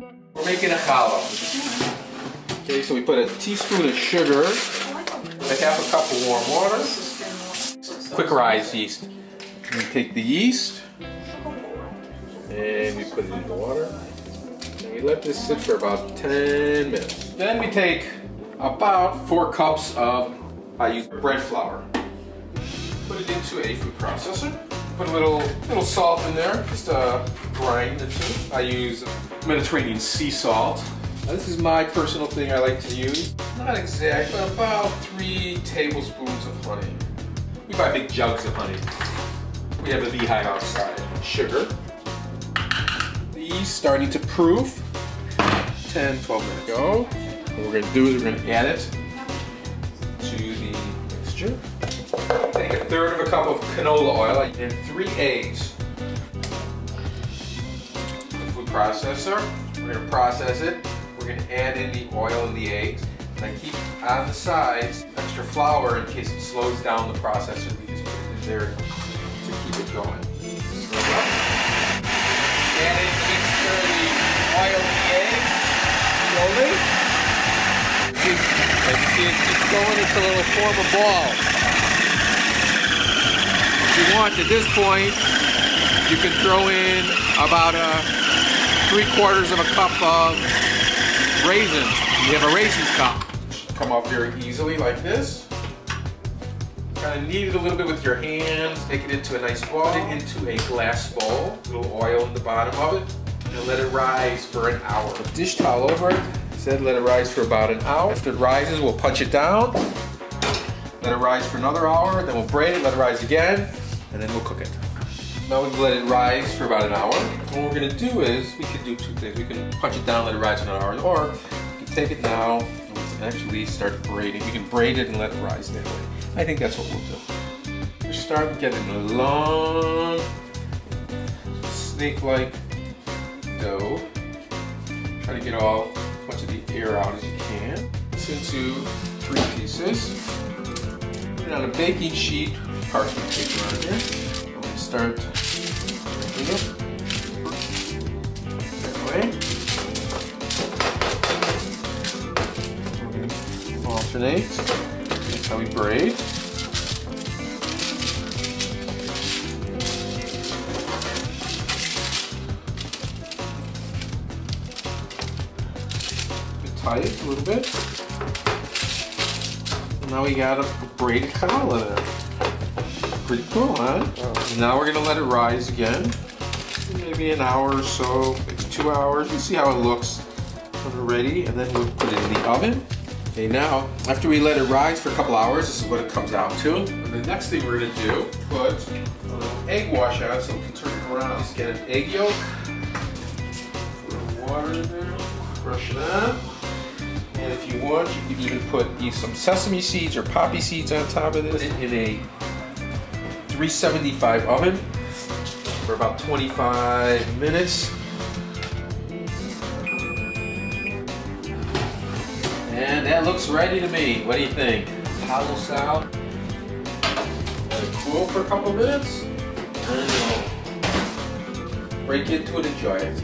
We're making a challah. Okay, so we put a teaspoon of sugar, a half a cup of warm water, quick rise yeast. We take the yeast and we put it in the water. And we let this sit for about 10 minutes. Then we take about 4 cups of, I use bread flour. Put it into a food processor. Put a little salt in there, just to grind the two. I use Mediterranean sea salt. This is my personal thing I like to use. Not exact, but about 3 tablespoons of honey. We buy big jugs of honey. We have a beehive outside. Sugar. The yeast starting to proof. 10, 12 minutes ago. What we're going to do is we're going to add it to the mixture. Take a third of a cup of canola oil and 3 eggs. The food processor. We're going to process it. We're going to add in the oil and the eggs. And I keep on the sides extra flour in case it slows down the processor. We just put it in there to keep it going. Add in the mixture the oil and the eggs slowly. As you see, it keeps going until it'll form a ball. If you want, at this point, you can throw in about 3/4 of a cup of raisins. You have a raisin cup. Come off very easily like this. Kind of knead it a little bit with your hands. Take it into a nice ball. Put it into a glass bowl. A little oil in the bottom of it. And let it rise for an hour. Put dish towel over it. Said let it rise for about an hour. After it rises, we'll punch it down. Let it rise for another hour. Then we'll braid it. Let it rise again. And then we'll cook it. Now we've let it rise for about an hour. What we're going to do is, we can do 2 things. We can punch it down, let it rise for another hour, or we can take it now and we can actually start braiding. We can braid it and let it rise that way. I think that's what we'll do. We're starting getting a long, snake-like dough. Try to get all as much of the air out as you can. This into 3 pieces. Put it on a baking sheet, parchment paper on here. Start breaking it that way. We're going to alternate. That's how we braid. Tight a little bit. And now we got a braided challah there. Pretty cool, huh? Now we're gonna let it rise again. Maybe an hour or so, maybe 2 hours. We'll see how it looks when we're ready, and then we'll put it in the oven. Okay, now, after we let it rise for a couple hours, this is what it comes out to. And the next thing we're gonna do, put a little egg wash on so we can turn it around. Just get an egg yolk, put a little water in there, brush it on. And if you want, you can even put some sesame seeds or poppy seeds on top of this. Put it in a 375 oven for about 25 minutes. And that looks ready to me. What do you think? Hollow sound. Let it cool for a couple minutes. And break into it, enjoy it.